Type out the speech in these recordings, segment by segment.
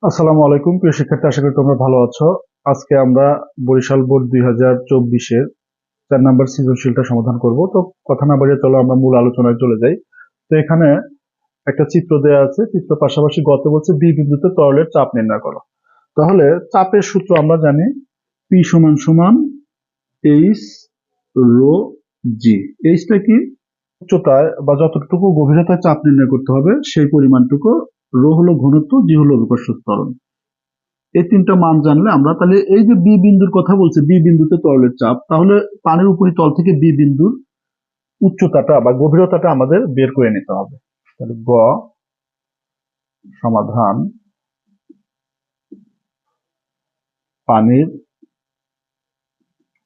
আসসালামু আলাইকুম প্রিয় শিক্ষার্থী, আশা করি তোমরা ভালো আছো। আজকে আমরা বরিশাল বোর্ড 2024-এর 4 নম্বর সৃজনশীলটা সমাধান করব। তো কথা না বাড়িয়ে চলো আমরা মূল আলোচনায় চলে যাই। তো এখানে একটা চিত্র দেওয়া আছে, চিত্র পাশাপাশি গত বলছে বি বিন্দুতে তরলের চাপ নির্ণয় করো। তাহলে চাপের সূত্র আমরা জানি, পি সমান সমান এইচ রো জি। এইচটা কি? উচ্চতায় বা যতটুকু গভীরতায় চাপ নির্ণয় করতে হবে সেই পরিমাণটুকু। রো হলো ঘনত্ব, জি হলো অভিকর্ষ ত্বরণ। এই তিনটা মান জানলে আমরা তাহলে এই যে বি বিন্দুর কথা বলছে, বি বিন্দুতে তরলের চাপ, তাহলে পানির উপরিতল থেকে বি বিন্দুর উচ্চতাটা বা গভীরতাটা আমাদের বের করে নিতে হবে। তাহলে গ সমাধান, পানির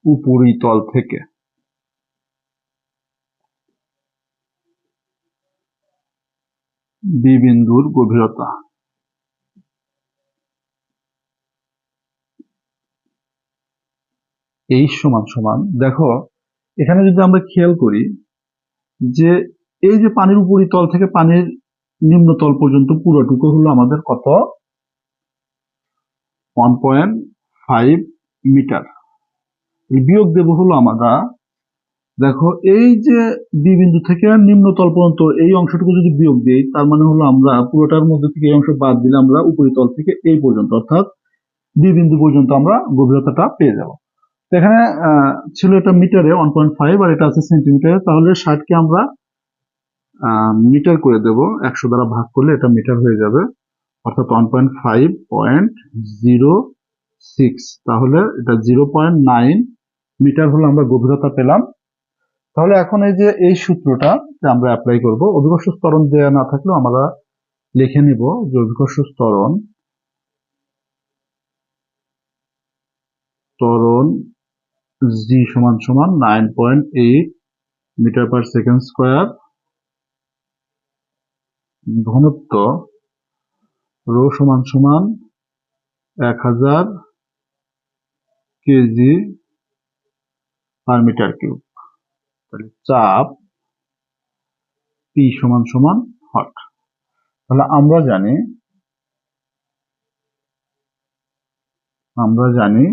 উপরিতল থেকে বি বিন্দুর গভীরতা এইচ সমান সমান, দেখো এখানে যদি আমরা খেয়াল করি যে এই যে পানির উপরিতল থেকে পানির নিম্নতল পর্যন্ত পুরোটুকু হলো আমাদের কত? 1.5 মিটার। বিয়োগ দেব হলো আমরা, দেখো এই যে বি বিন্দু থেকে নিম্নতল পর্যন্ত এই অংশটুকু যদি বিয়োগ দিই, তার মানে হলো আমরা পুরোটার মধ্যে থেকে এই অংশ বাদ দিলে আমরা উপরিতল থেকে এই পর্যন্ত অর্থাৎ বি বিন্দু পর্যন্ত আমরা গভীরতাটা পেয়ে যাব। তো এখানে ছিল এটা মিটারে 1.5 আর এটা আছে সেন্টিমিটারে, তাহলে 60কে আমরা মিটার করে দেব, 100 দ্বারা ভাগ করলে এটা মিটার হয়ে যাবে, অর্থাৎ 1.5.06। তাহলে এটা 0.9 মিটার হলো আমরা গভীরতা পেলাম। তাহলে এখন এই যে এই সূত্রটা আমরা অ্যাপ্লাই করব। অভিকর্ষ ত্বরণ দেয়া না থাকলেও আমরা লিখে নিব যে অভিকর্ষ ত্বরণ ত্বরণ জি সমান সমান 9.8 মিটার পার সেকেন্ড স্কোয়ার, ঘনত্ব রো সমান সমান 1000 কেজি পার মিটার কিউব। তাহলে চাপ পি সমান সমান হট। তাহলে আমরা জানি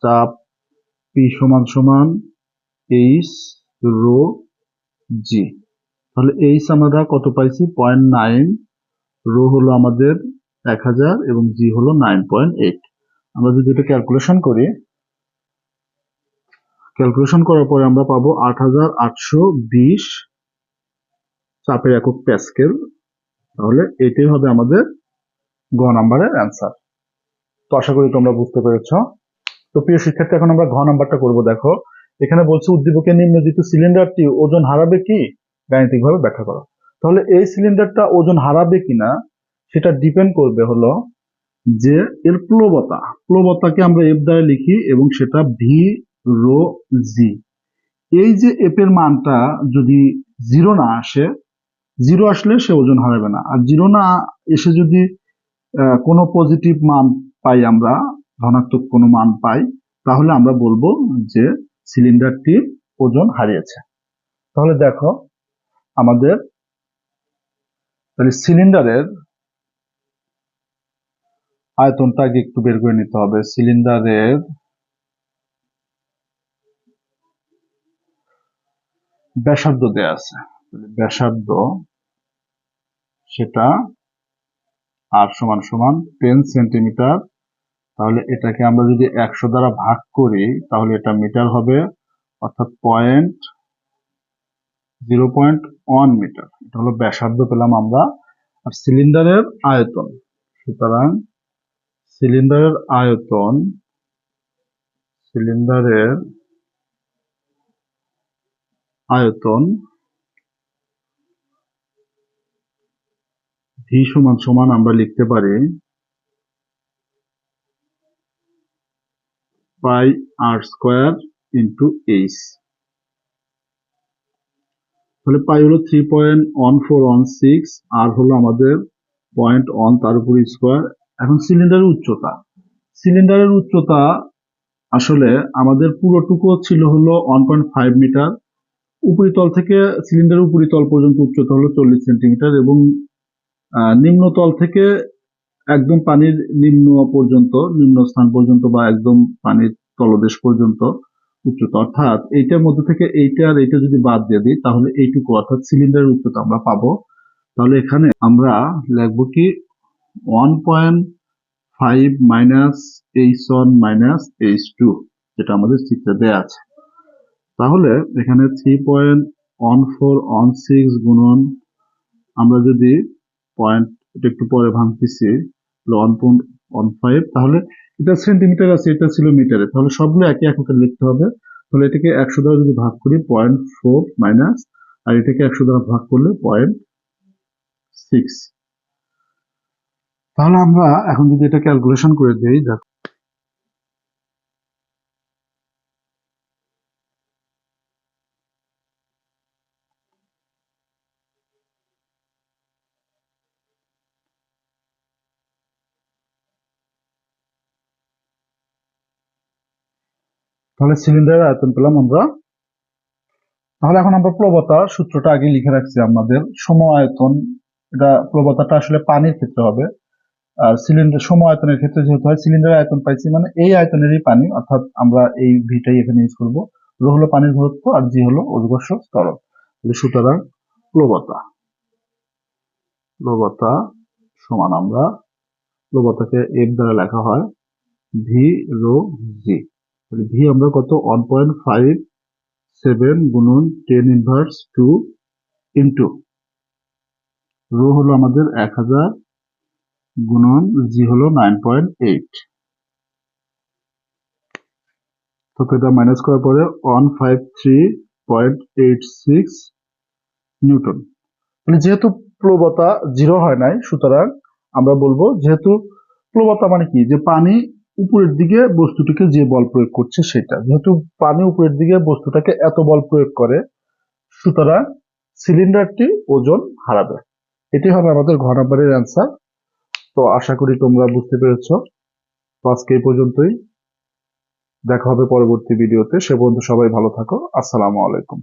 চাপ পি সমান সমান এইচ রো জি। তাহলে এইচ আমরা কত পাইছি? 0.9, রো হলো আমাদের 1000 এবং জি হলো 9.8। আমরা যদি এটা ক্যালকুলেশন করার পরে আমরা পাবো 8820 চাপের একক প্যাসকেল। তাহলে এটাই হবে আমাদের গ নাম্বারের অ্যান্সার। তো আশা করি তোমরা বুঝতে পেরেছো। তো প্রিয় শিক্ষার্থী, এখন আমরা ঘ নাম্বারটা করব। দেখো এখানে বলছে উদ্দীপকের নিম্নলিখিত সিলিন্ডারটি ওজন হারাবে কি? গাণিতিকভাবে ব্যাখ্যা করো। তাহলে এই সিলিন্ডারটা ওজন হারাবে কিনা সেটা ডিপেন্ড করবে হলো যে এর প্লবতাকে আমরা এফ দ্বারা লিখি এবং সেটা ভি রো জি। এই যে এফ এর মানটা যদি জিরো না আসে, জিরো আসলে সে ওজন হারাবে না, আর জিরো না এসে যদি কোনো পজিটিভ মান পাই, আমরা ধনাত্মক কোনো মান পাই, তাহলে আমরা বলবো যে সিলিন্ডারটি ওজন হারিয়েছে। তাহলে দেখো আমাদের তাহলে সিলিন্ডারের আয়তনটা আগে একটু বের করে নিতে হবে। সিলিন্ডারের ব্যাসার্ধ দেয়া আছে, ব্যাসার্ধ সেটা আর সমান সমান 10 সেন্টিমিটার। তাহলে এটাকে আমরা যদি 100 দ্বারা ভাগ করি তাহলে এটা মিটার হবে, অর্থাৎ 0.1 মিটার। এটা হলো ব্যাসার্ধ পেলাম আমরা। আর সিলিন্ডারের আয়তন, সুতরাং সিলিন্ডারের আয়তন ভি সমান সমান আমরা লিখতে পারি পাই আর স্কোয়ার ইন্টু এইচ। তাহলে পাই হলো 3.1416, আর হলো আমাদের 0.1, তার উপর স্কোয়ার। এখন সিলিন্ডারের উচ্চতা আসলে আমাদের পুরোটুকু ছিল হলো 1.5 মিটার। উপরিতল থেকে সিলিন্ডারের উপরিতল পর্যন্ত উচ্চতা হলো 40 সেন্টিমিটার এবং নিম্নতল থেকে একদম পানির নিম্ন স্থান পর্যন্ত বা একদম পানির তলদেশ পর্যন্ত উচ্চতা, অর্থাৎ এইটার মধ্যে থেকে এইটা আর এইটা যদি বাদ দিয়ে দিই তাহলে এইটুকু অর্থাৎ সিলিন্ডারের উচ্চতা আমরা পাবো। তাহলে এখানে আমরা লিখবো কি 1.5 মাইনাস h1 মাইনাস h2, যেটা আমাদের চিত্রে দেয়া আছে। তাহলে এখানে 3.1416 গুণন আমরা যদি পয়েন্ট, এটা একটু পরে ভাঙতেছি, 1.15, তাহলে এটা সেন্টিমিটার আছে, এটা ছিল মিটারে, তাহলে সবগুলো একই এককে লিখতে হবে। তাহলে এটাকে 100 দ্বারা যদি ভাগ করি 0.4 মাইনাস, আর এটাকে 100 দ্বারা ভাগ করলে 0.6। তাহলে আমরা এখন যদি এটা ক্যালকুলেশন করে দিই, দেখো তাহলে সিলিন্ডারের আয়তন পেলাম আমরা। তাহলে এখন আমরা প্রবণতা সূত্রটা আগে লিখে রাখছি আমাদের। সম আয়তন, এটা প্রবণতাটা আসলে পানির ক্ষেত্রে হবে, আর সিলিন্ডার সম আয়তনের ক্ষেত্রে যেহেতু হয়, সিলিন্ডারের আয়তন পাইছি মানে এই আয়তনেরই পানি, অর্থাৎ আমরা এই ভিটাই এখানে ইউজ করবো। রো হলো পানির ঘনত্ব আর জি হলো অধিকর্ষ ত্বরণ। সুতরাং প্লবতা প্লবতা সমান আমরা প্লবতাকে এফ দ্বারা লেখা হয় ভি রো জি। ভি আমরা কত 1.57 গুণন 10 ইনভার্স 2 ইন্টু রো হলো আমাদের 1000 গুণন জি হলো 9.8। তো এটা মাইনাস করার পরে 153.86 নিউটন। মানে যেহেতু প্লবতা জিরো হয় নাই, সুতরাং আমরা বলবো যেহেতু প্লবতা মানে কি, যে পানি উপরের দিকে বস্তুটিকে যে বল প্রয়োগ করছে সেটা, যেহেতু পানি উপরের দিকে বস্তুটাকে এত বল প্রয়োগ করে, সুতরাং সিলিন্ডারটি ওজন হারাবে। এটি হবে আমাদের ঘ নাম্বারের অ্যান্সার। তো আশা করি তোমরা বুঝতে পেরেছ। তো আজকে এই পর্যন্তই, দেখা হবে পরবর্তী ভিডিওতে। সে পর্যন্ত সবাই ভালো থাকো। আসসালামু আলাইকুম।